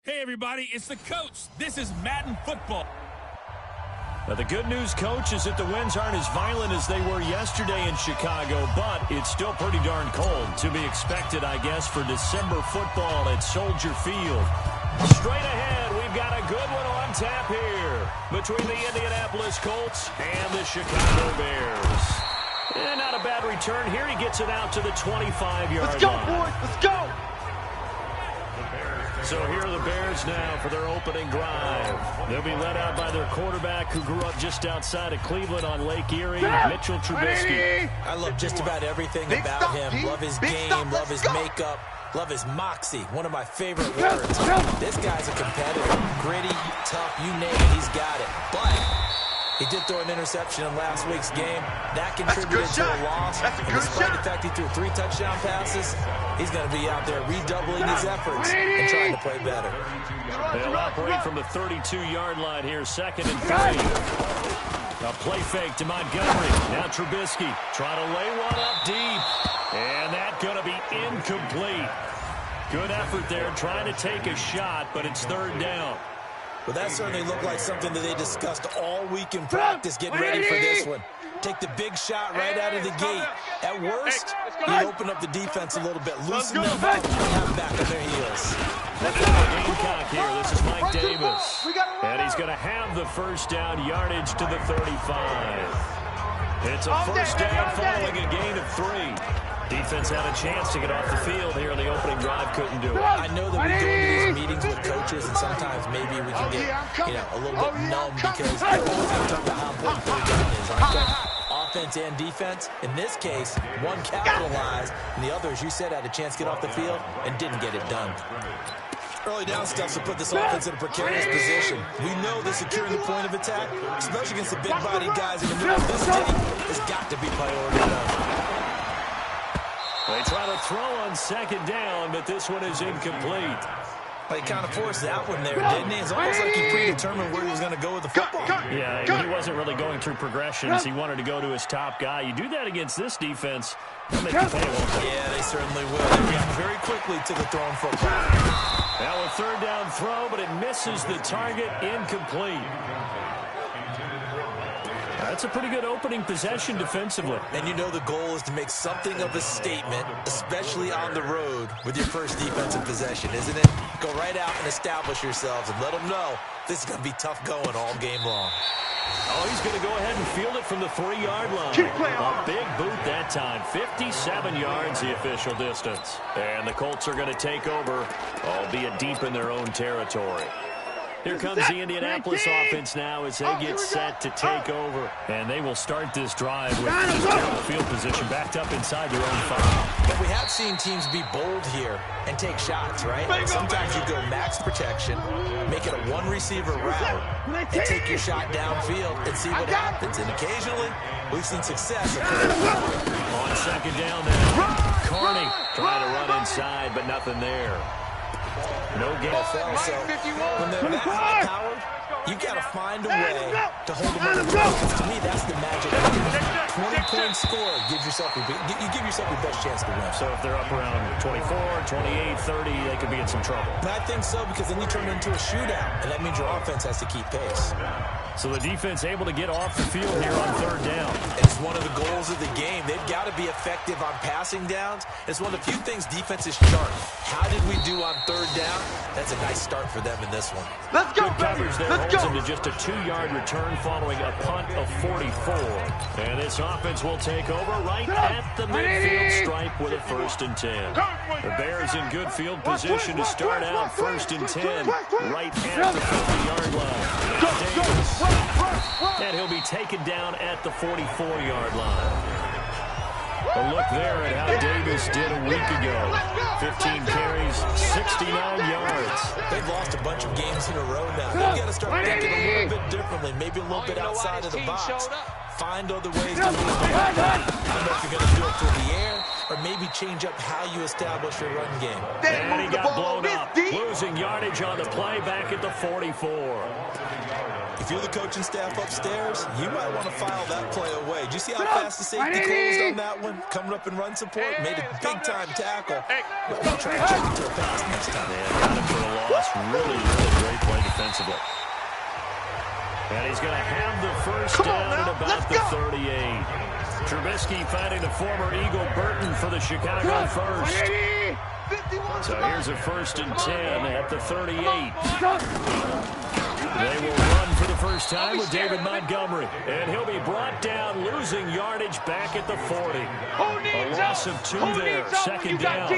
Hey, everybody, it's the coach. This is Madden Football. Now, the good news, Coach, is that the winds aren't as violent as they were yesterday in Chicago, but it's still pretty darn cold. To be expected, I guess, for December football at Soldier Field. Straight ahead, we've got a good one on tap here between the Indianapolis Colts and the Chicago Bears. And not a bad return here. He gets it out to the 25-yard line. Let's go, boys. Let's go. So here are the Bears now for their opening drive. They'll be led out by their quarterback who grew up just outside of Cleveland on Lake Erie, Mitchell Trubisky. I love just about everything about him. Love his game, love his makeup, love his moxie. One of my favorite words. This guy's a competitor. Gritty, tough, you name it, he's got it. But he did throw an interception in last week's game. That contributed to a loss. And despite the fact he threw 3 touchdown passes, he's going to be out there redoubling his efforts and trying to play better. They'll operate from the 32-yard line here, 2nd and 3. A play fake to Montgomery. Now Trubisky trying to lay one up deep. And that's going to be incomplete. Good effort there, trying to take a shot, but it's 3rd down. Well, that certainly looked like something that they discussed all week in practice, getting ready for this one. Take the big shot right out of the gate. At worst, you open up the defense a little bit, loosen them up, and have them back on their heels. Gamecock here. This is Mike Davis. And he's going to have the first down yardage to the 35. It's a first down following a gain of 3. Defense had a chance to get off the field here in the opening drive, couldn't do it. I know that we go into these meetings with coaches, and sometimes maybe we can get, a little bit numb because we always have to talk about how important third down is. Offense and defense. In this case, one capitalized, and the other, as you said, had a chance to get off the field and didn't get it done. Early down stuff to put this offense in a precarious position. We know that securing the point of attack, especially against the big-bodied guys in the middle of this team, has got to be priority one. They try to throw on 2nd down, but this one is incomplete. Well, he kind of forced that one there, didn't he? It's almost like he predetermined where he was going to go with the football. Yeah, he wasn't really going through progressions. He wanted to go to his top guy. You do that against this defense, they'll make you pay, won't they? Yeah, they certainly will. They react very quickly to the thrown football. Now a 3rd down throw, but it misses the target, incomplete. That's a pretty good opening possession defensively. And you know the goal is to make something of a statement, especially on the road with your first defensive possession, isn't it? Go right out and establish yourselves and let them know this is going to be tough going all game long. Oh, he's going to go ahead and field it from the 3-yard line. A big boot that time. 57 yards the official distance. And the Colts are going to take over, albeit deep in their own territory. Here comes the Indianapolis offense now as they get set to take over. And they will start this drive with terrible field position backed up inside their own 5. But we have seen teams be bold here and take shots, right? Sometimes you go max protection, make it a one-receiver route, and take your shot downfield and see what happens. And occasionally, we've seen success. On 2nd down now, Carney trying to run inside, but nothing there. No gain. So when they're that high-powered, you've got to find a way to hold them under control. To me, that's the magic. 20-point score gives yourself you give yourself your best chance to win. So if they're up around 24, 28, 30, they could be in some trouble. And I think so, because then you turn it into a shootout, and that means your offense has to keep pace. So the defense able to get off the field here on 3rd down. It's one of the goals of the game. They've got to be effective on passing downs. It's one of the few things defenses chart. How did we do on 3rd down? That's a nice start for them in this one. Let's go, good coverage there. Holds them to just a 2-yard return following a punt of 44. And this offense will take over right at the midfield stripe with a 1st and 10. The Bears in good field position to start out 1st and 10 right at the 50-yard line. Davis. And he'll be taken down at the 44-yard line. A look there at how Davis did a week ago. 15 carries, 69 yards. They've lost a bunch of games in a row now. They've got to start thinking a little bit differently, maybe a little bit outside of the box. Find other ways to move the ball. I don't know if you're going to do it through the air or maybe change up how you establish your run game. And he got blown up, losing yardage on the play back at the 44. If If you're the coaching staff upstairs, you might want to file that play away. Did you see how fast the safety closed on that one? Coming up in run support, made a big-time tackle. But we'll try and check it to a pass next time. Yeah, got him for a loss. Really, really great play defensively. And he's going to have the first down at about the 38. Trubisky finding the former Eagle Burton for the Chicago first. So here's a 1st and 10 at the 38. They will run for the first time with David Montgomery. And he'll be brought down, losing yardage back at the 40. A loss of 2 there, 2nd down.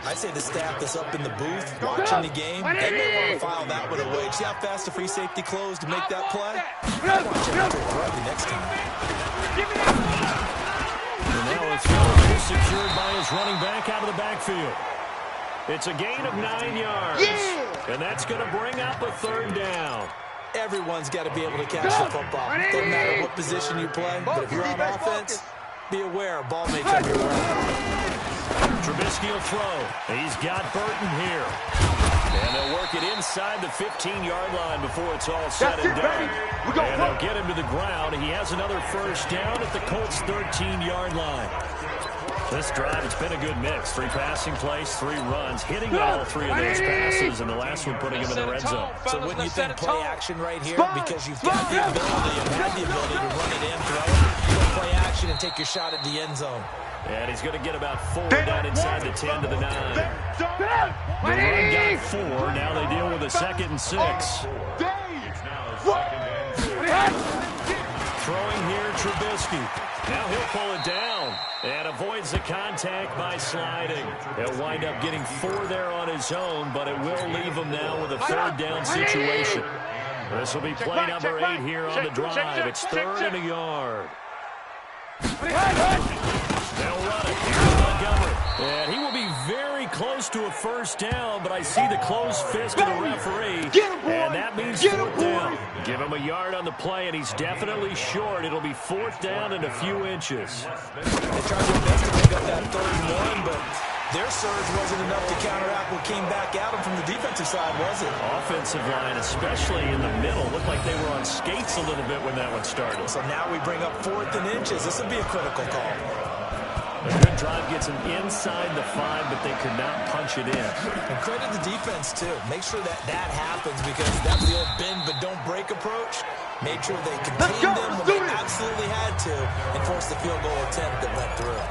I say the staff that's up in the booth watching the game, they may want to file that one away. See how fast the free safety closed to make that play? Watch out to throw it next time. And now a throw is secured by his running back out of the backfield. It's a gain of 9 yards. And that's going to bring up a 3rd down. Everyone's got to be able to catch the football. Doesn't matter what position you play, but if you're on offense, be aware, ball may come your way. Trubisky will throw. He's got Burton here. And they'll work it inside the 15-yard line before it's all said and done. And they'll get him to the ground. He has another 1st down at the Colts' 13-yard line. This drive, it's been a good mix. 3 passing plays, 3 runs, hitting all 3 of those passes, and the last one putting him in the red zone. So wouldn't you think play action right here? Because you've got the ability and had the ability to run it in, throw it. You play action and take your shot at the end zone. And he's going to get about 4 down inside the 10 to the 9. The run got 4. Now they deal with a 2nd and 6. Throwing here, Trubisky. Now he'll pull it down and avoids the contact by sliding. He'll wind up getting 4 there on his own, but it will leave him now with a 3rd down situation. This will be play number 8 here on the drive. It's 3rd and a yard. They'll run it. Here's Montgomery. And he will be very close to a 1st down, but I see the closed fist of the referee. And that means 4th down. Give him a yard on the play, and he's definitely short. It'll be 4th down and a few inches. They tried their best to pick up that 3rd and 1, but their surge wasn't enough to counteract what came back at them from the defensive side, was it? Offensive line, especially in the middle, looked like they were on skates a little bit when that one started. So now we bring up 4th and inches. This would be a critical call. A good drive gets him inside the 5, but they could not punch it in. And credit the defense, too. Make sure that that happens because that's the old bend but don't break approach. Made sure they contained them when they absolutely had to and forced the field goal attempt that went through.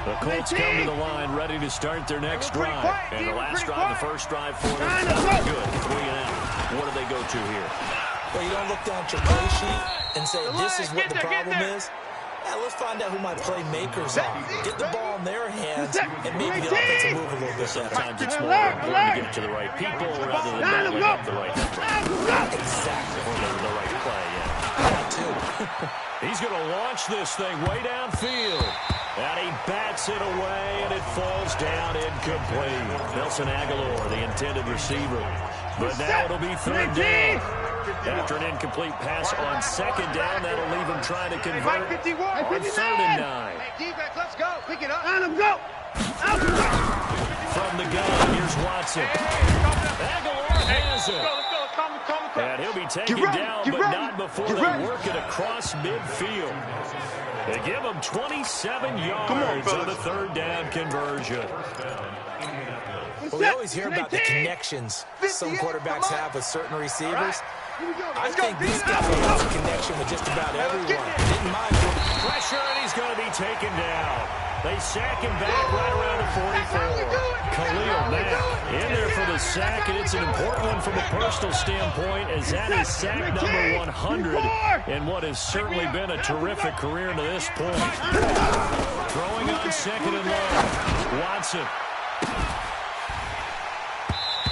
The Colts come to the line ready to start their next drive. And the last drive, the first drive for them, good. 3 and out. What do they go to here? Well, you don't look down at your play sheet and say, this is what the problem is. Yeah, let's find out who my playmakers are. Get the ball in their hands, and maybe the offense will move a little bit better. Sometimes it's more important to get it to the right people rather than dialing up the right number. Exactly. Or the right play, yeah. That, too. He's going to launch this thing way downfield. And he bats it away, and it falls down incomplete. Nelson Aguilar, the intended receiver. But now it'll be 3rd down. After an incomplete pass on 2nd down, that'll leave him trying to convert on 3rd and 9. Defense, let's go. Pick it up. Let him go. From the gun, here's Watson. Aguilar has it. And he'll be taken down, but not before they work it across midfield. They give him 27 yards on the 3rd down conversion. Well, we always hear about the connections some quarterbacks have with certain receivers. I think these guys have a connection with just about everyone. Didn't mind pressure, and he's going to be taken down. They sack him back right around the 44. Khalil Mack in there for the sack, and it's an important one from a personal standpoint, as that is sack number 100 in what has certainly been a terrific career to this point. Throwing on 2nd and long. Watson.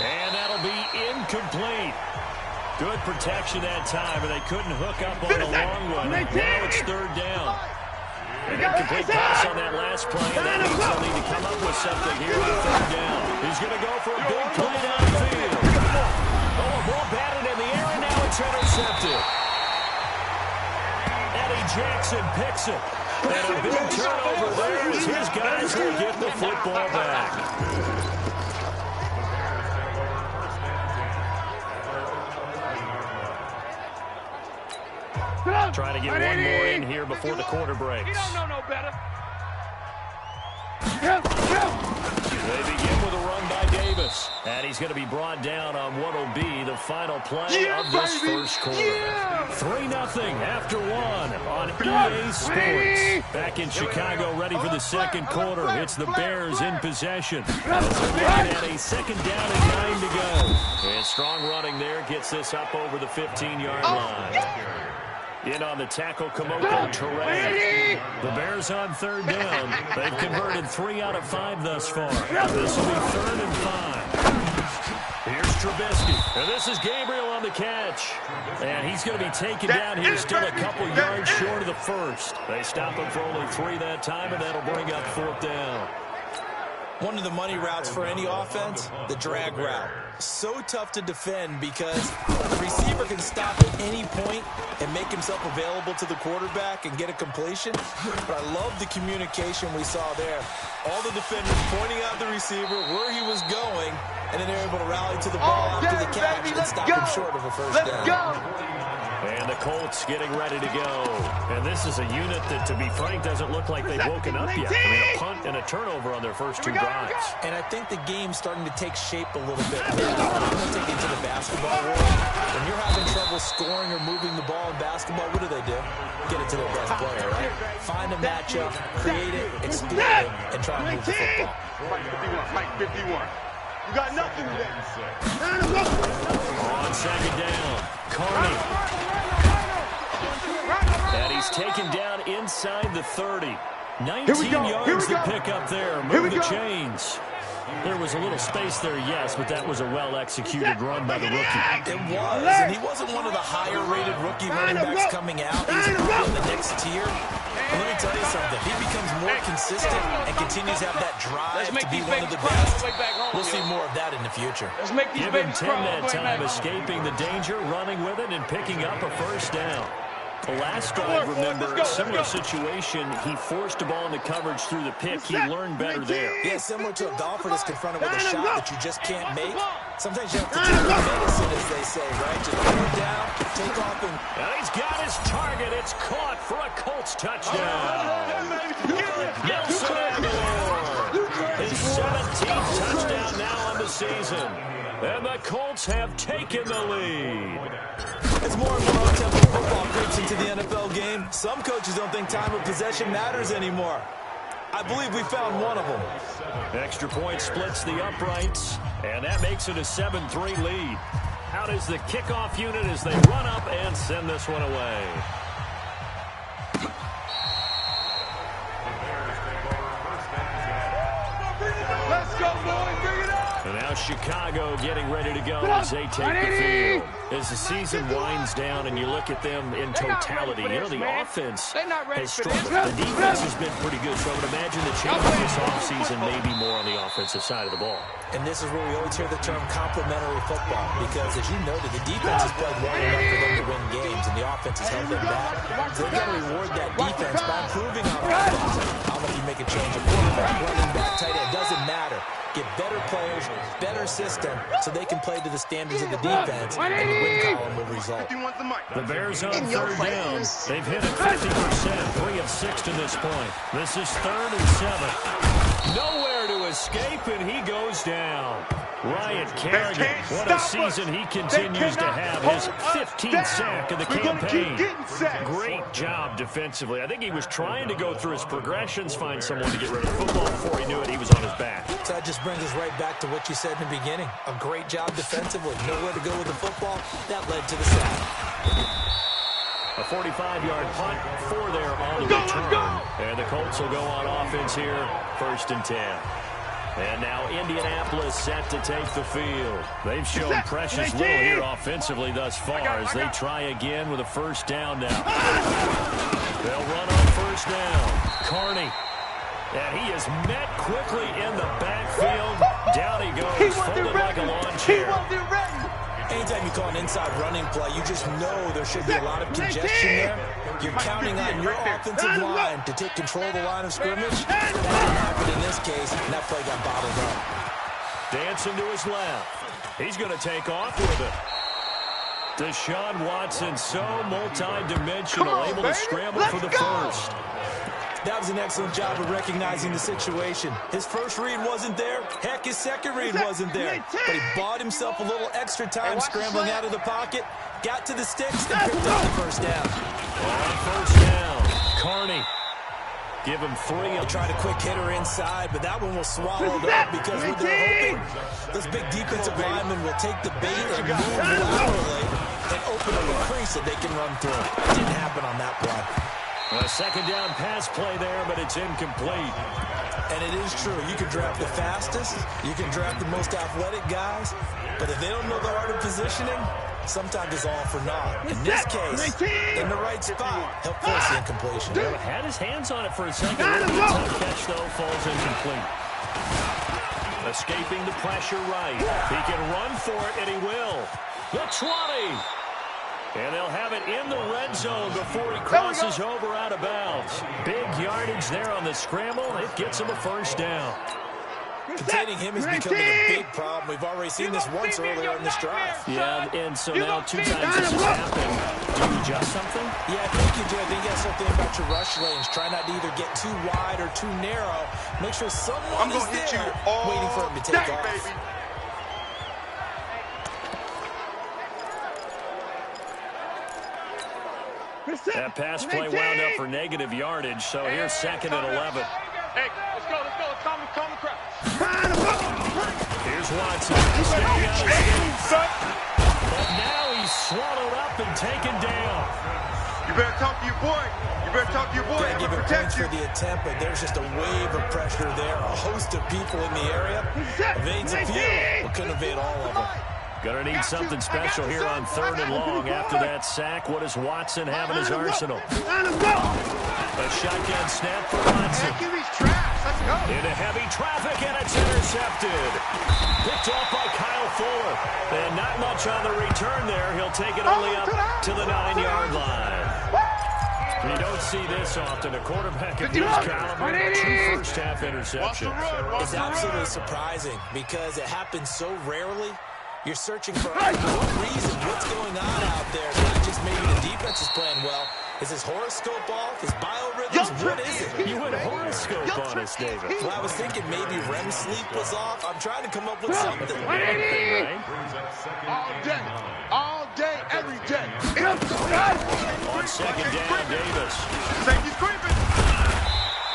And that'll be incomplete. Good protection that time, and they couldn't hook up on the long one. Now it's 3rd down. An incomplete pass on that last play, and that means they'll need to come up with something here on 3rd down. He's going to go for a big play downfield. Oh, a ball batted in the air, and now it's intercepted. Eddie Jackson picks it. And a big turnover there as his guys will get the football back. Trying to get one more in here before the quarter breaks. You don't know no better. They begin with a run by Davis. And he's going to be brought down on what will be the final play of this first quarter. 3-0 after one on EA Sports. Back in Chicago, ready for the second quarter. It's the Bears in possession. As they're looking at a second down and 9 to go. And strong running there gets this up over the 15-yard line. In on the tackle, Kamoko Toure. The Bears on third down. They've converted 3 out of 5 thus far. This will be 3rd and 5. Here's Trubisky. And this is Gabriel on the catch. And he's going to be taken down here, still a couple yards short of the first. They stop him for only 3 that time, and that'll bring up 4th down. One of the money routes for any offense, the drag route. So tough to defend because the receiver can stop at any point and make himself available to the quarterback and get a completion. But I love the communication we saw there. All the defenders pointing out the receiver, where he was going, and then they're able to rally to the ball after the catch and stop him short of a first down. And the Colts getting ready to go. And this is a unit that, to be frank, doesn't look like they've woken up yet. I mean, a punt and a turnover on their first 2 drives. And I think the game's starting to take shape a little bit. I'm going to take it to the basketball world. When you're having trouble scoring or moving the ball in basketball, what do? Get it to their best player, right? Find a matchup, create it, exploit it, and try and move the football. Mike 51. You got nothing there. On second down, Carney. And he's taken down inside the 30. 19 yards to pick up there. Move the chains. There was a little space there, yes, but that was a well-executed run by the rookie. It was, and he wasn't one of the higher-rated rookie running backs coming out. He's in the next tier. And let me tell you something. He becomes more consistent and continues to have that drive to be one of the best. We'll see more of that in the future. Give him 10 that time, escaping the danger, running with it, and picking up a first down. The last drive, remember, similar situation. He forced the ball into coverage through the pick. He learned better there. Yeah, similar to a golfer that's confronted with a shot that you just can't make. Sometimes you have to take the medicine, as they say, right? Just put it down, take off, and he's got his target. It's caught for a Colts touchdown. Nelson Aguilar, his 17th touchdown now on the season. And the Colts have taken the lead. As more and more up-tempo football creeps into the NFL game, some coaches don't think time of possession matters anymore. I believe we found one of them. Extra point splits the uprights, and that makes it a 7-3 lead. Out is the kickoff unit as they run up and send this one away. Let's go, boys. Bring it up. And now Chicago getting ready to go as they take the field. As the season winds down and you look at them in totality, you know, the offense has struggled. The defense has been pretty good, so I would imagine the change this offseason may be more on the offensive side of the ball. And this is where we always hear the term complementary football, because as you noted, the defense has played well enough for them to win games, and the offense has held them back. So they've got to reward that defense by improving on offense. I don't know if you make a change of quarterback, running back, tight end, doesn't matter. Get better players, better system, so they can play to the standards of the defense, and the win column will result. The Bears on third down. They've hit it 50%, 3 of 6 to this point. This is 3rd and 7. Nowhere to escape, and he goes down. Ryan Kerrigan, what a season he continues to have. His 15th sack of the campaign. Great job defensively. I think he was trying to go through his progressions, find someone to get rid of the football. Before he knew it, he was on his back. So that just brings us right back to what you said in the beginning. A great job defensively. Nowhere to go with the football. That led to the sack. A 45-yard punt, 4 there on the return. And the Colts will go on offense here, 1st and 10. And now Indianapolis set to take the field. They've shown precious little here offensively thus far as they try again with a first down now. They'll run on first down. Carney. And he is met quickly in the backfield. Down he goes, folded like a lawn chair. Anytime you call an inside running play, you just know there should be a lot of congestion there. You're counting on your offensive line to take control of the line of scrimmage. That didn't happen in this case, and that play got bottled up. Dancing to his left. He's going to take off with it. Deshaun Watson, so multi-dimensional, able to scramble for the first. That was an excellent job of recognizing the situation. His first read wasn't there. Heck, his second read wasn't there. But he bought himself a little extra time scrambling out of the pocket, got to the sticks, and picked up the first down. On first down, Carney. Give him 3. He'll try to quick hitter inside, but that one was swallowed up because what they're hoping, those big defensive linemen will take the bait and move laterally and open up a crease that they can run through. Didn't happen on that play. A second down pass play there, but it's incomplete. And it is true. You can draft the fastest. You can draft the most athletic guys. But if they don't know the art of positioning, sometimes it's all for naught. In this case, in the right spot, he'll force the incompletion. Had his hands on it for a second. The catch, though, falls incomplete. Escaping the pressure right. He can run for it, and he will. The 20. And they'll have it in the red zone before he crosses over out of bounds. Big yardage there on the scramble. It gets him a first down. Containing him is becoming a big problem. We've already seen this once earlier in this drive. Yeah, and so now 2 times this has happened. Do you adjust something? Yeah, I think you do. I think you have something about your rush lanes. Try not to either get too wide or too narrow. Make sure someone is there waiting for him to take off. Baby. That pass play wound up for negative yardage, so here's 2nd and 11. Hey, let's go. Calm the crowd. Here's Watson. Staying out of space. But now he's swallowed up and taken down. You better talk to your boy. Can't give him points for the attempt, but there's just a wave of pressure there. A host of people in the area. Evades a few, but couldn't evade all of them. Gonna need something special here on 3rd and long. After that sack, what does Watson have in his arsenal? A shotgun snap for Watson. Into heavy traffic, and it's intercepted. Picked off by Kyle Fuller. And not much on the return there. He'll take it only up to the 9-yard line. You don't see this often. A quarterback of his caliber, 2 first-half interceptions. It's absolutely surprising because it happens so rarely. You're searching for what reason, what's going on out there. It's not just maybe the defense is playing well. Is his horoscope off? His biorhythms? What is it? You went horoscope on us, David. Well, I was thinking maybe REM sleep was off. I'm trying to come up with something. Right? All day, every day. On 2nd down, Davis. Safety's creeping.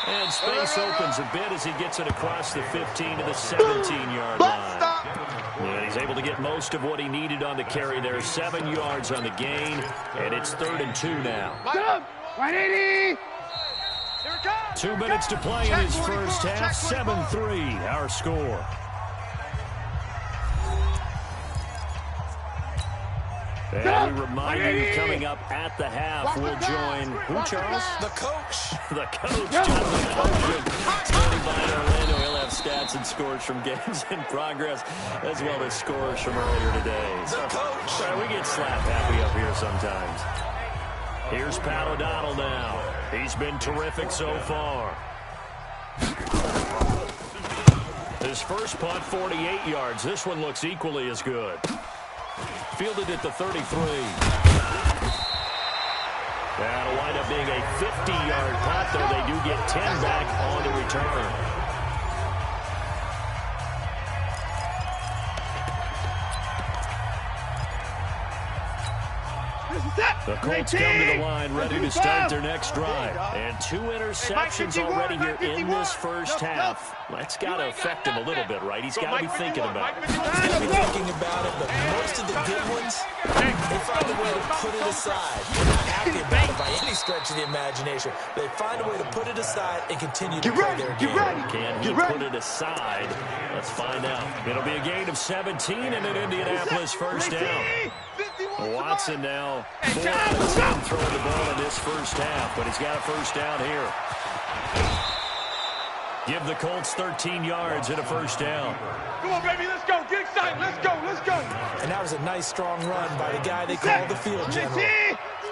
And space opens a bit as he gets it across the 15 to the 17-yard line. And he's able to get most of what he needed on the carry there. 7 yards on the gain, and it's 3rd and 2 now. 2 minutes to play in his first half. 7-3, our score. And we remind you, coming up at the half, we'll join, who, Charles? The coach. The coach, Jonathan Coach, standing by in Orlando. He'll have stats and scores from games in progress, as well as scores from earlier today. The coach. We get slap happy up here sometimes. Here's Pat O'Donnell now. He's been terrific so far. His first punt, 48 yards. This one looks equally as good. Fielded at the 33. That'll wind up being a 50-yard punt, though they do get 10 back on the return. The Colts come to the line, ready to start their next drive. And 2 interceptions already here in this first half. That's got to affect him a little bit, right? He's got to be thinking about it. He's got to be thinking about it, but most of the good ones, they find a way to put it aside. They're not happy about it by any stretch of the imagination. They find a way to put it aside and continue to play their game. Can he put it aside? Let's find out. It'll be a gain of 17 and an Indianapolis first down. Watson now 4 out of 10 throwing the ball in this first half, but he's got a first down here. Give the Colts 13 yards and a first down. Come on, baby, let's go. Get excited. Let's go. And that was a nice, strong run by the guy they call the field general.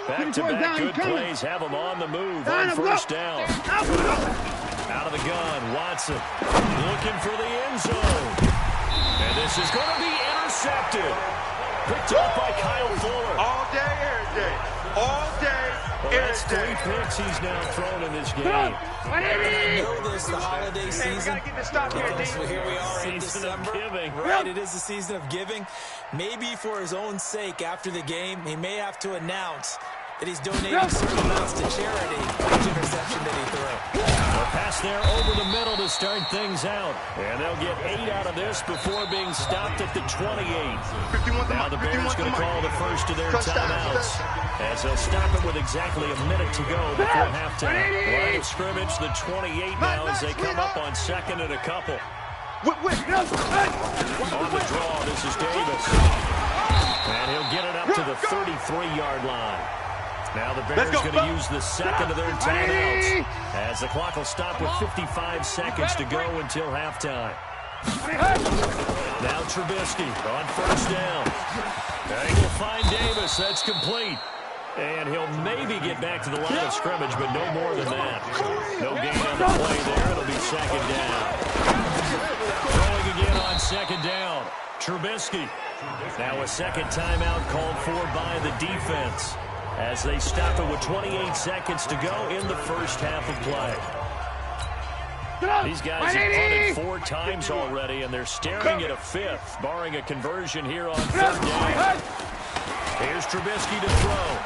Back-to-back good plays have him on the move on first down. Out of the gun, Watson looking for the end zone. And this is going to be intercepted. Picked up by Kyle Fuller. All day, every day. All day, Well, that's 3 picks he's now thrown in this game. I know this, the holiday season. We gotta get this stop here, Because D. here we are in Season of December. giving. Right, it is the season of giving. Maybe for his own sake, after the game, he may have to announce that he's donating certain amounts to charity for each interception that he threw. A pass there over the middle to start things out. And they'll get 8 out of this before being stopped at the 28. Now the Bears going to call the first of their timeouts, as they'll stop it with exactly a minute to go before halftime. Line of scrimmage, the 28 now, as they come up on second and a couple. On the draw, this is Davis. And he'll get it up to the 33-yard line. Now the Bears going to use the second of their timeouts, as the clock will stop with 55 seconds to go until halftime. Now Trubisky on first down. And he will find Davis. That's complete. And he'll maybe get back to the line of scrimmage, but no more than that. No gain on the play there. It'll be second down. Throwing again on second down. Trubisky. Now a second timeout called for by the defense, as they stop it with 28 seconds to go in the first half of play. These guys have punted 4 times already, and they're staring at a 5th, barring a conversion here on third down. Here's Trubisky to throw.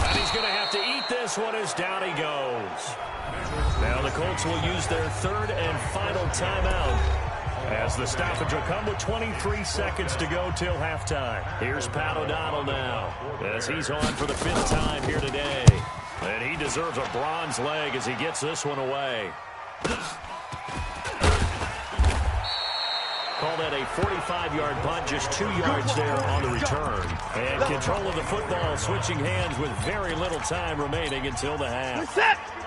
And he's going to have to eat this one as down he goes. Now the Colts will use their third and final timeout, as the stoppage will come with 23 seconds to go till halftime. Here's Pat O'Donnell now, as he's on for the 5th time here today. And he deserves a bronze leg as he gets this one away. Call that a 45-yard punt, just 2 yards there on the return. And control of the football switching hands with very little time remaining until the half.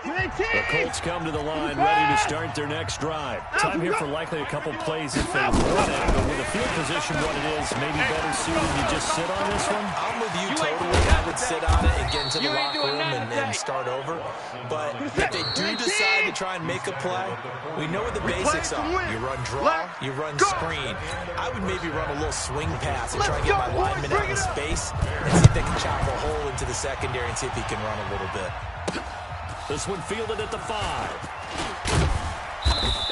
The Colts come to the line ready to start their next drive. Time here for likely a couple plays if they want it, but with the field position what it is, maybe better suited you just sit on this one? I'm with you totally. I would sit on it and get into the locker room and start over. But if they do decide to try and make a play, we know what the basics are. You run draw, you run screen. I would maybe run a little swing pass and try and get my lineman out of space and see if they can chop a hole into the secondary and see if he can run a little bit. This one fielded at the 5.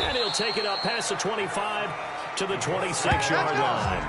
And he'll take it up past the 25 to the 26-yard line.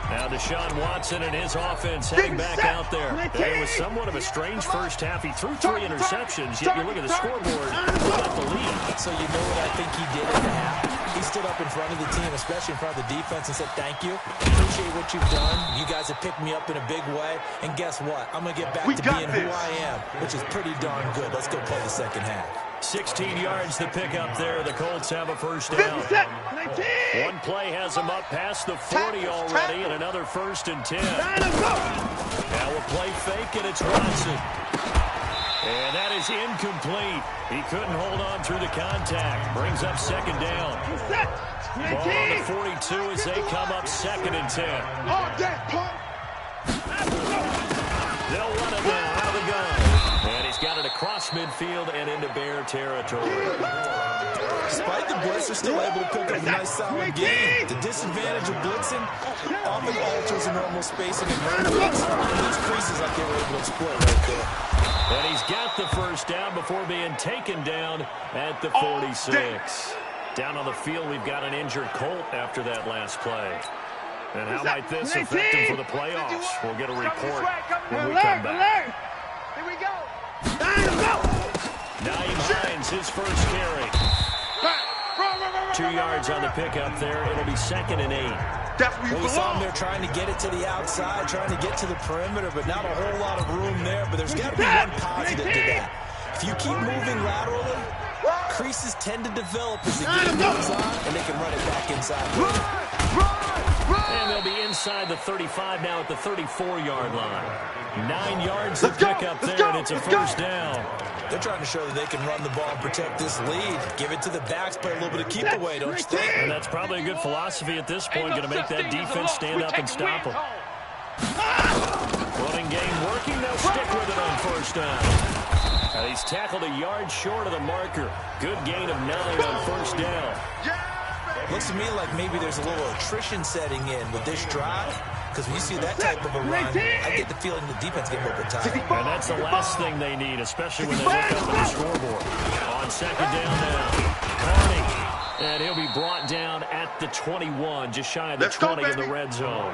Now Deshaun Watson and his offense heading back out there. It was somewhat of a strange first half. He threw 3 interceptions, yet you look at the scoreboard, he got the lead. So you know what I think he did at the half? He stood up in front of the team, especially in front of the defense, and said, thank you. Appreciate what you've done. You guys have picked me up in a big way. And guess what? I'm going to get back to being who I am, which is pretty darn good. Let's go play the second half. 16 yards to pick up there. The Colts have a first down. One play has them up past the 40 already, and another 1st and 10. Now a play fake, and it's Watson. And that is incomplete. He couldn't hold on through the contact. Brings up second down. Ball on the 42 as they come up 2nd and 10. They'll run it now out of the gun. And he's got it across midfield and into Bear territory. Despite the blitz, they're still able to pick up a nice solid game. The disadvantage of blitzing often alters the normal spacing and running those creases like they were able to exploit right there. And he's got the first down before being taken down at the 46. Down on the field, we've got an injured Colt after that last play. And how might this affect him for the playoffs? We'll get a report when we come back. Here we go. Naeem Hines, his first carry. 2 yards on the pickup there. It'll be 2nd and 8. That's where you Well, we saw him belong. there trying to get it to the outside, trying to get to the perimeter, but not a whole lot of room there. But there's got to be one positive to that. If you keep moving laterally, creases tend to develop as the game goes on, and they can run it back inside. And they'll be inside the 35 now at the 34-yard line. 9 yards to pick up there, and it's a first down. They're trying to show that they can run the ball and protect this lead. Give it to the backs, play a little bit of keep away, don't you think? And that's probably a good philosophy at this point, going to make that defense stand up and stop them. Running game working, they'll stick with it on first down. He's tackled a yard short of the marker. Good gain of 9 on first down. Looks to me like maybe there's a little attrition setting in with this drive, because when you see that type of a run, I get the feeling the defense getting a little bit tired. And that's the last thing they need, especially when they look up at the scoreboard. On second down now, Carney. And he'll be brought down at the 21, just shy of the 20 in the red zone.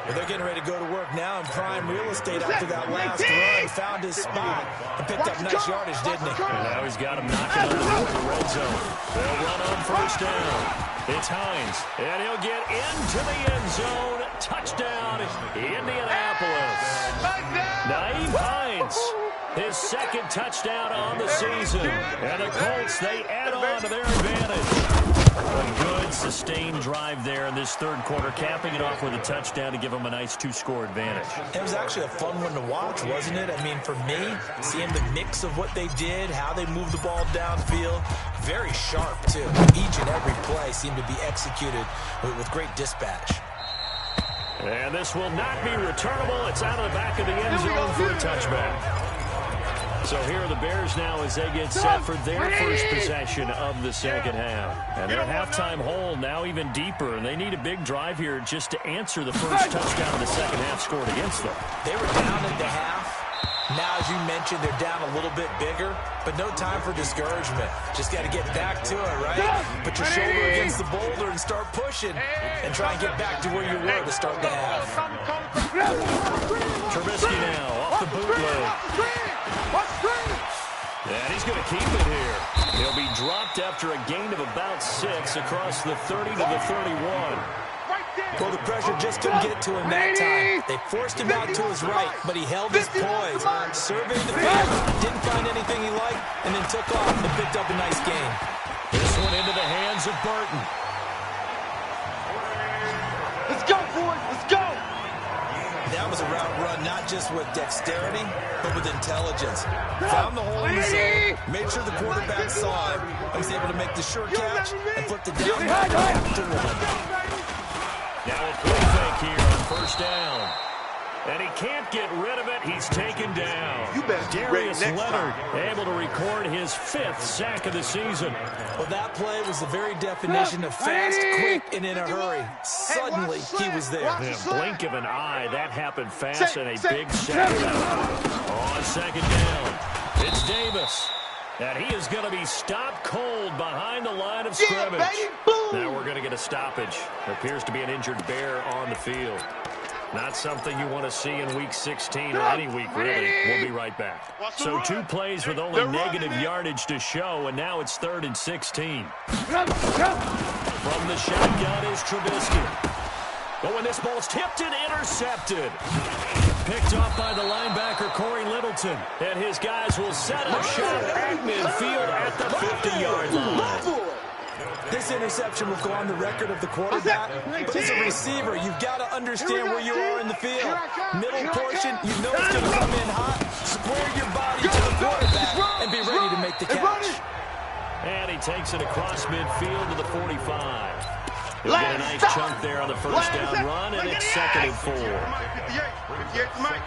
Well, they're getting ready to go to work now in prime real estate after that last run. Found his spot and picked up nice yardage, didn't he? And now he's got him knocking on the door of the red zone. They'll run on first down. It's Hines, and he'll get into the end zone. Touchdown, Indianapolis. Naeem Hines, his second touchdown on the season. And the Colts, they add on to their advantage. A good, sustained drive there in this third quarter, capping it off with a touchdown to give them a nice 2-score advantage. It was actually a fun one to watch, wasn't it? I mean, for me, seeing the mix of what they did, how they moved the ball downfield, very sharp, too. Each and every play seemed to be executed with great dispatch. And this will not be returnable. It's out of the back of the end zone for a touchback. So here are the Bears now as they get set for their first possession of the second half. And their halftime hole now even deeper, and they need a big drive here just to answer the first touchdown the second half scored against them. They were down at the half. Now, as you mentioned, they're down a little bit bigger, but no time for discouragement. Just got to get back to it, right? Put your shoulder against the boulder and start pushing and try and get back to where you were to start the half. Trubisky now off the bootleg. And he's going to keep it here. He'll be dropped after a gain of about 6 across the 30 to the 31. Well, the pressure just couldn't get to him that time. They forced him out to his right, but he held his poise, surveyed the field, didn't find anything he liked, and then took off and picked up a nice gain. This one into the hands of Burton. Let's go, boys. Let's go. That was a route run not just with dexterity, but with intelligence. Found the hole in the zone, made sure the quarterback saw it, and was able to make the short catch and flip the down back to one. Now a play fake here on first down. And he can't get rid of it. He's taken down. You better be ready Darius next Leonard time. able to record his 5th sack of the season. Well, that play was the very definition of fast, quick, and in a hurry. Suddenly, he was there. In a blink of an eye, that happened fast, and a big sack. On second down, it's Davis. And he is going to be stopped cold behind the line of scrimmage. Now we're going to get a stoppage. There appears to be an injured Bear on the field. Not something you want to see in Week 16 or any week, really. We'll be right back. So 2 plays with only negative yardage to show, and now it's 3rd and 16. From the shotgun is Trubisky. But when this ball's tipped and intercepted. Picked off by the linebacker, Corey Littleton. And his guys will set up shop at midfield at the 50-yard line. This interception will go on the record of the quarterback, but as a receiver, you've got to understand where you are in the field. Middle portion, you know it's going to come in hot. Square your body to the quarterback and be ready to make the catch. And he takes it across midfield to the 45. He'll get a nice chunk there on the first down run, and it's 2nd and 4. 58 to Mike.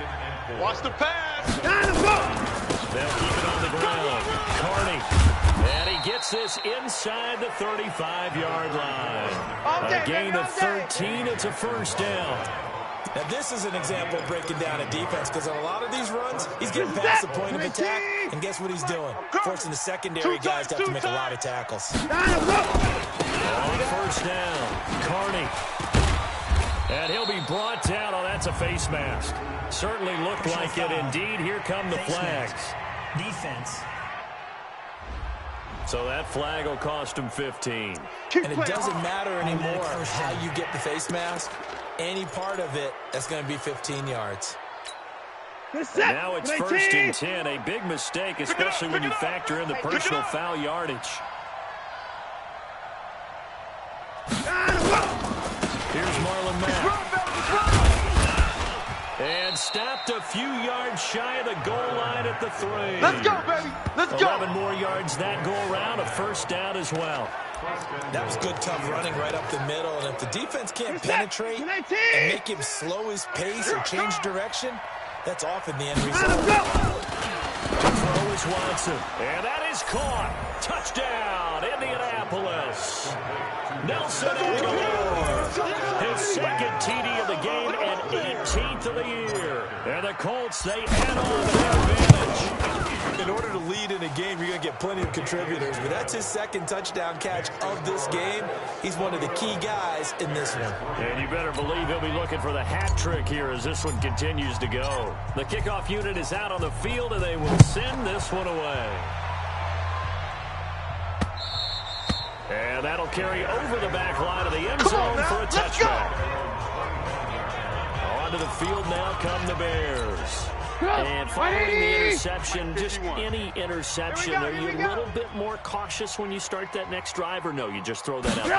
Watch the pass. They'll keep it on the ground. Carney. And he gets this inside the 35-yard line. A gain of 13. It's a first down. Now, this is an example of breaking down a defense, because on a lot of these runs, he's getting past the point of attack, and guess what he's doing? Forcing the secondary guys to have to make a lot of tackles. On first down, Carney. And he'll be brought down. Oh, that's a face mask. Certainly looked like it. Indeed, here come the flags. Defense. So that flag will cost him 15. And it doesn't matter anymore how you get the face mask. Any part of it, that's going to be 15 yards. And now it's 1st and 10. A big mistake, especially when you factor in the personal foul yardage. Here's Marlon Mack. And stopped a few yards shy of the goal line at the 3. Let's go, baby. Let's go. 11 more yards that go around, a first down as well. That was good, tough running right up the middle. And if the defense can't penetrate and make him slow his pace or change direction, that's often the end result. To throw is Watson. And that is caught. Touchdown, Indianapolis. Nelson Aguilar. His second TD of the game and 18th of the year. And the Colts, they add on their advantage. In order to lead in a game, you're going to get plenty of contributors, but that's his second touchdown catch of this game. He's one of the key guys in this one. And you better believe he'll be looking for the hat trick here as this one continues to go. The kickoff unit is out on the field, and they will send this one away. And that'll carry over the back line of the end zone for a touchback. Onto the field now come the Bears. And following the interception, just any interception, are you a little bit more cautious when you start that next drive, or no, you just throw that out there?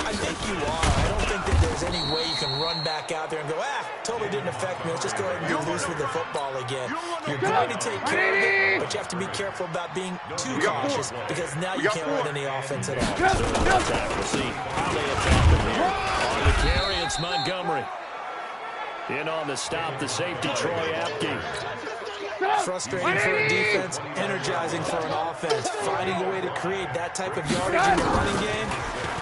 I think you are. I don't think that there's any way you can run back out there and go, totally didn't affect me. Let's just go ahead and get loose with the football again. You're going to take care of it, but you have to be careful about being too cautious because now you can't run any offense at all. So we'll see how they attack them here. On the carry, it's Montgomery. In on the stop, the safety, Troy Apke. Frustrating for a defense, energizing for an offense. Finding a way to create that type of yardage in the running game,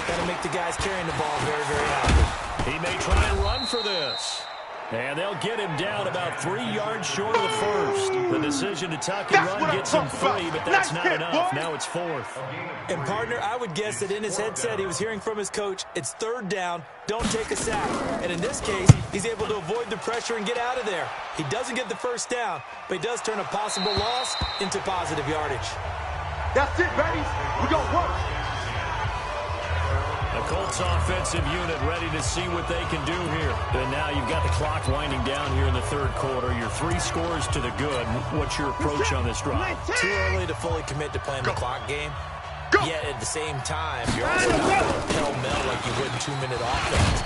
got to make the guys carrying the ball very, very happy. He may try and run for this. And they'll get him down about 3 yards short of the first. The decision to tuck and run gets him free, but that's not enough. Now it's fourth. And, partner, I would guess that in his headset he was hearing from his coach, it's third down, don't take a sack. And in this case, he's able to avoid the pressure and get out of there. He doesn't get the first down, but he does turn a possible loss into positive yardage. That's it, baby. We gon' work. The Colts offensive unit ready to see what they can do here. And now you've got the clock winding down here in the third quarter. Your 3 scores to the good. What's your approach on this drive? Too early to fully commit to playing the clock game. Yet at the same time, you're also not going pell-mell like you would in 2-minute offense.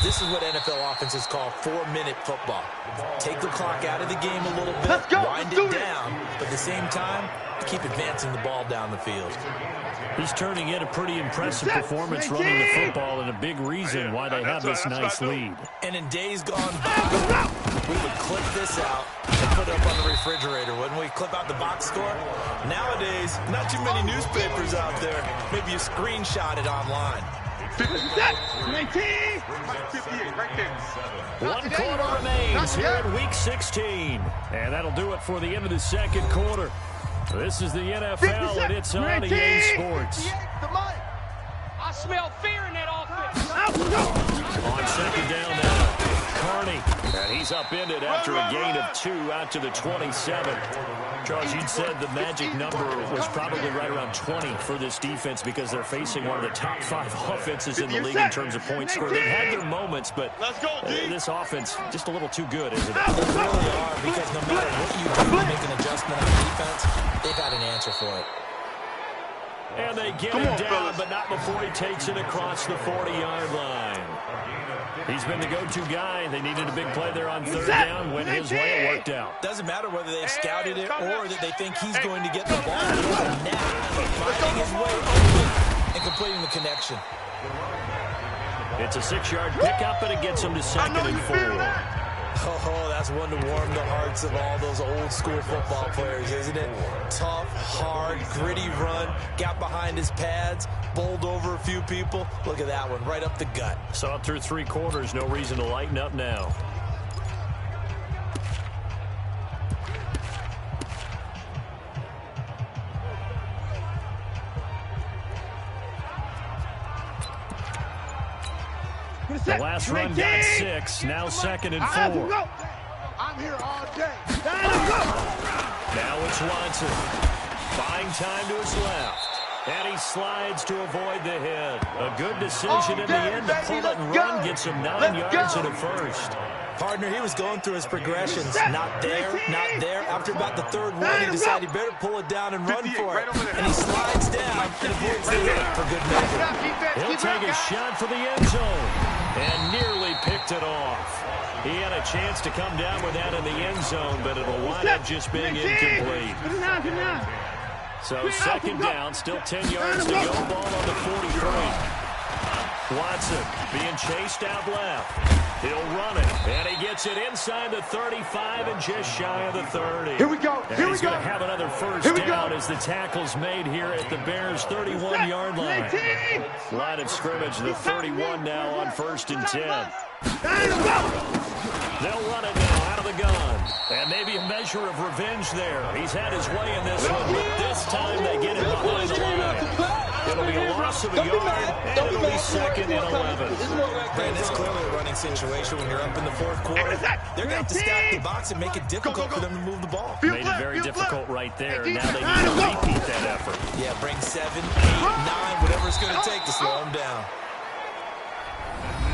This is what NFL offenses call 4-minute football. Take the clock out of the game a little bit, wind it down, but at the same time, keep advancing the ball down the field. He's turning in a pretty impressive performance running the football, and a big reason why they have this nice lead. And in days gone by, we would clip this out and put it up on the refrigerator, wouldn't we? Clip out the box score. Nowadays, not too many newspapers out there. Maybe you screenshot it online. 58 right there. 1 quarter remains here in Week 16. And that'll do it for the end of the second quarter. This is the NFL, and it's on EA Sports. I smell fear in that offense. On second down now, Carney. And he's upended after a gain of 2 out to the 27. Charles, you'd said the magic number was probably right around 20 for this defense because they're facing one of the top 5 offenses in the league in terms of points scored. They've had their moments, but this offense just a little too good, isn't it? They really are, because no matter what you do to make an adjustment on defense, they've got an answer for it. And they get him down, but not before he takes it across the 40-yard line. He's been the go-to guy. They needed a big play there on third down. Went his way, it worked out. Doesn't matter whether they've scouted it or that they think he's going to get the ball. Finding his way open and completing the connection. It's a 6-yard pickup, and it gets him to second and 4. Oh, that's one to warm the hearts of all those old-school football players, isn't it? Tough, hard, gritty run, got behind his pads, bowled over a few people. Look at that one, right up the gut. Saw it through 3 quarters, no reason to lighten up now. The last run got 6, now second and 4. I'm here all day. Now it's Watson. Buying time to his left. And he slides to avoid the hit. A good decision in the end to pull it and run. Gets him 9 yards and a first. Partner, he was going through his progressions. Not there, not there. After about the third one, he decided he better pull it down and run for it. And he slides down and avoids the hit for good measure. He'll take a shot for the end zone. And nearly picked it off. He had a chance to come down with that in the end zone, but it'll wind up just being incomplete. So second down, still 10 yards to go. Ball on the 43. Watson being chased out left. He'll run it, and he gets it inside the 35 and just shy of the 30. Here we go. And Here we he's go. going to have another first down as the tackle's made here at the Bears' 31-yard line. Line of scrimmage, the 31 now on 1st and 10. They'll run it now out of the gun. And maybe a measure of revenge there. He's had his way in this one, but this time they get him behind the line. It'll be a loss of a yard, and it'll be 2nd and 11. And it's clearly a running situation when you're up in the 4th quarter. They're going to have to stack the box and make it difficult for them to move the ball. Made it very difficult right there. Now they need to repeat that effort. Yeah, bring 7, 8, 9, whatever it's going to take to slow them down.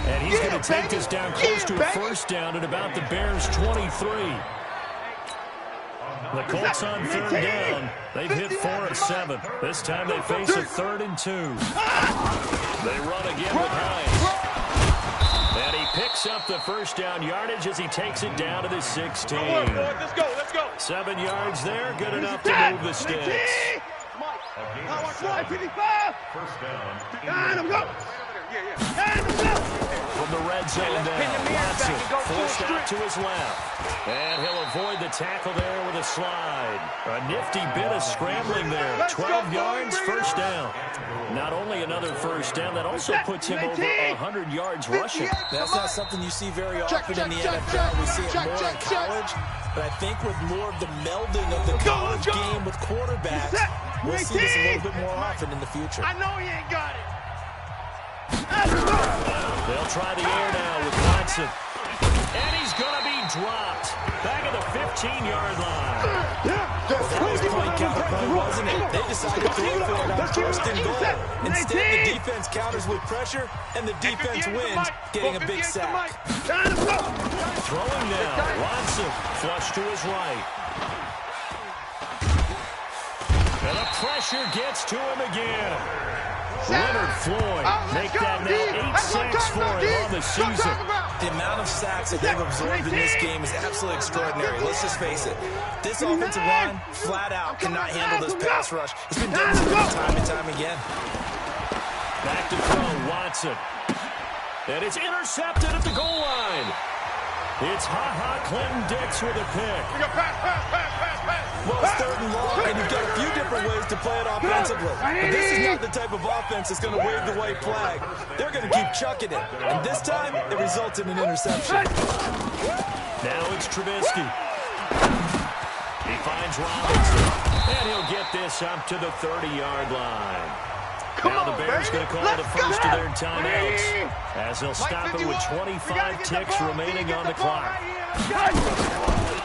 And he's going to take this down close to a first down at about the Bears' 23. The Colts on 3rd down. They've hit 4 of 7. This time they face a 3rd and 2. They run again with Hines. And he picks up the first down yardage as he takes it down to the 16. Let's go. 7 yards there, good enough to move the sticks. From the red zone down, Watson forced out to his left. And he'll avoid the tackle there with a slide. A nifty bit of scrambling there. 12 yards, first down. Not only another first down, that also puts him over 100 yards rushing. That's not something you see very often in the NFL. We see it more in college. But I think with more of the melding of the college game with quarterbacks, we'll see this a little bit more often in the future. I know he ain't got it. They'll try the air now with Watson. And he's going to be dropped. Back at the 15-yard line. That was point counterpoint, wasn't it? They decided to throw for it on 1st and goal. Instead, the defense counters with pressure, and the defense wins, getting a big sack. Throwing now. Watson flush to his right. And the pressure gets to him again. Leonard Floyd make that now 8 sacks for him on the season. The amount of sacks that they've absorbed in this game is absolutely extraordinary. Let's just face it. This offensive line, flat out, cannot handle this pass rush. It's been demonstrated time and time again. Back to throw, Watson. And it's intercepted at the goal line. It's Clinton Dix with a pick. Well, it's 3rd and long, and you've got a few different ways to play it offensively. But this is not the type of offense that's going to wave the white flag. They're going to keep chucking it. And this time, it results in an interception. Now it's Trubisky. He finds Robinson. And he'll get this up to the 30-yard line. Now the Bears going to call the first of their timeouts as they'll stop it with 25 ticks remaining on the clock.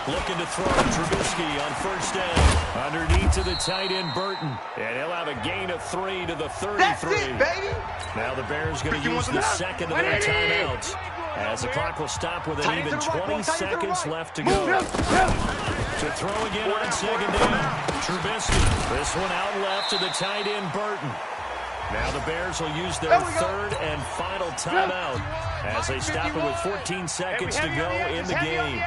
Looking to throw Trubisky on 1st down. Underneath to the tight end, Burton. And he'll have a gain of 3 to the 33. That's it, baby. Now the Bears going to use the second of their timeouts as the clock will stop with an even 20 seconds left to go. To throw again on 2nd down. Trubisky. This one out left to the tight end, Burton. Now the Bears will use their 3rd and final timeout as they stop it with 14 seconds to go in the game.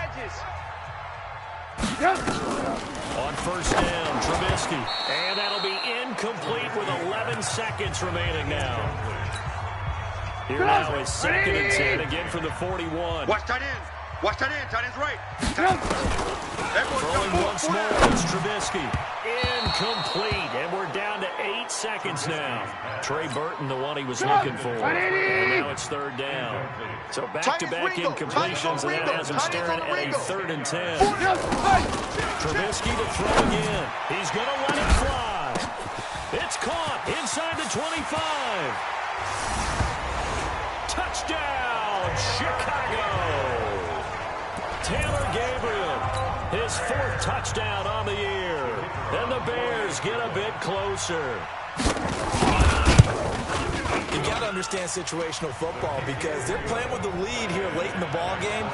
On 1st down, Trubisky. And that'll be incomplete with 11 seconds remaining now. Here now is 2nd and 10 again from the 41. Watch tight end. Watch tight end. Tight end's right. Throwing once more, it's Trubisky. Incomplete, and we're down to 8 seconds now. Trey Burton, the one he was looking for. And now it's 3rd down. So back-to-back incompletions, and that has him staring at a 3rd and 10. Trubisky to throw again. He's going to let it fly. It's caught inside the 25. Touchdown, Chicago. Taylor Gabriel, his 4th touchdown on the year. And the Bears get a bit closer. You got to understand situational football because they're playing with the lead here late in the ball game.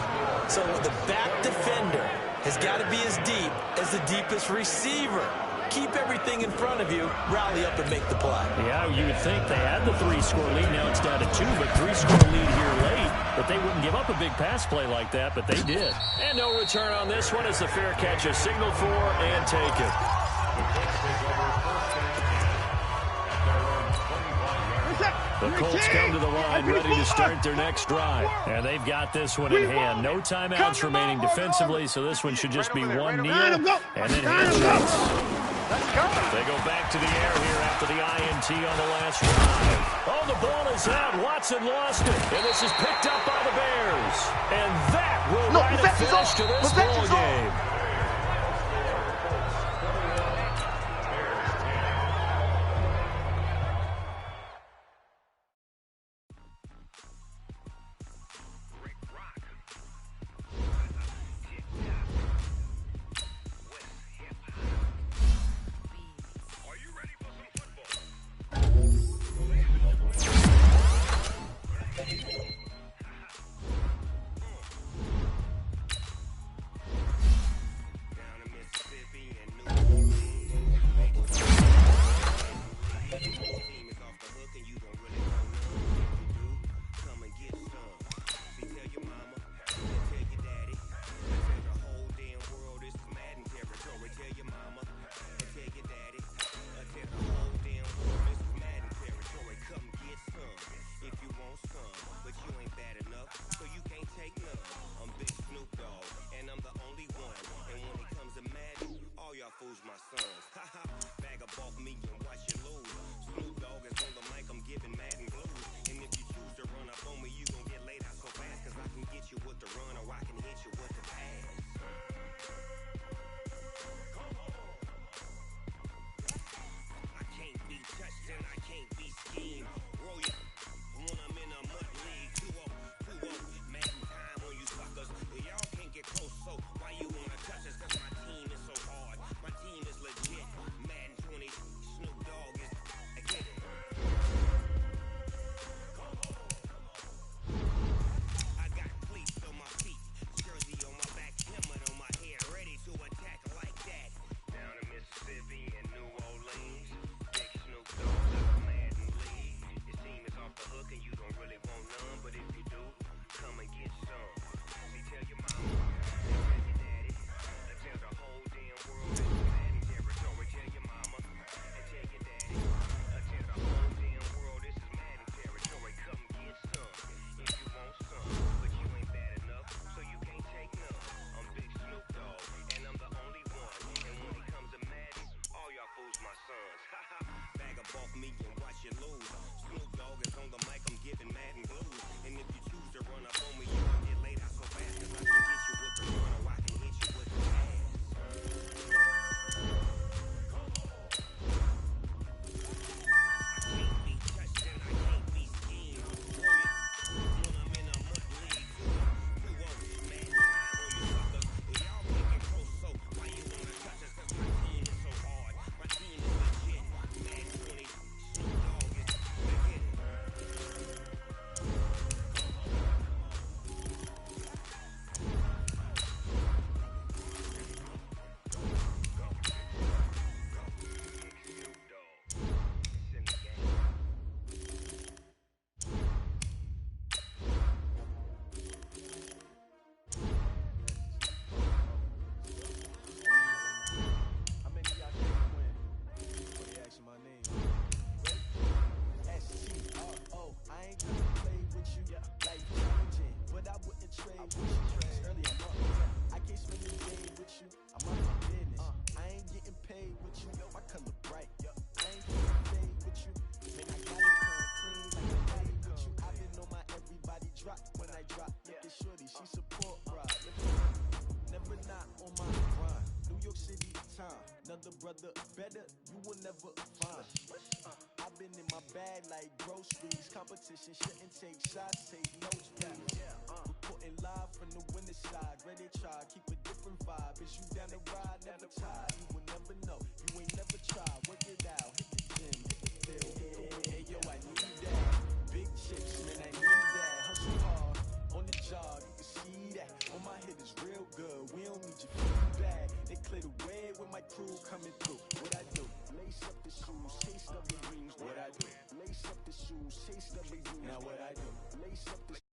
So the back defender has got to be as deep as the deepest receiver. Keep everything in front of you, rally up and make the play. Yeah, you would think they had the 3-score lead. Now it's down to 2, but 3-score lead here late. But they wouldn't give up a big pass play like that, but they did. And no return on this one as the fair catch is signaled for and taken. The Colts come to the line, ready to start their next drive. And they've got this one in hand. No timeouts remaining defensively, so this one should just be one kneel and then handshakes. They go back to the air here after the INT on the last drive. Oh, the ball is out. Watson lost it. And this is picked up by the Bears. And that will write a finish to this ball game. Another brother better, you will never find. I've been in my bag like groceries. Competition shouldn't take shots, take notes, please. Reporting live from the winning side. Ready to try, keep a different vibe. Is you down the ride, never tired. You will never know, you ain't never tried. Work it out, hit the gym, hit the field. Hey yo, I need that. Big chips, man, I need that. Hustle hard, on the job, you can see that. On my hit is real good, we don't need your feedback. They clear the way with my crew coming through. What I do? Lace up the shoes, taste of the rings. What I do? Lace up the shoes, taste of the rings. Now what I do? Lace up the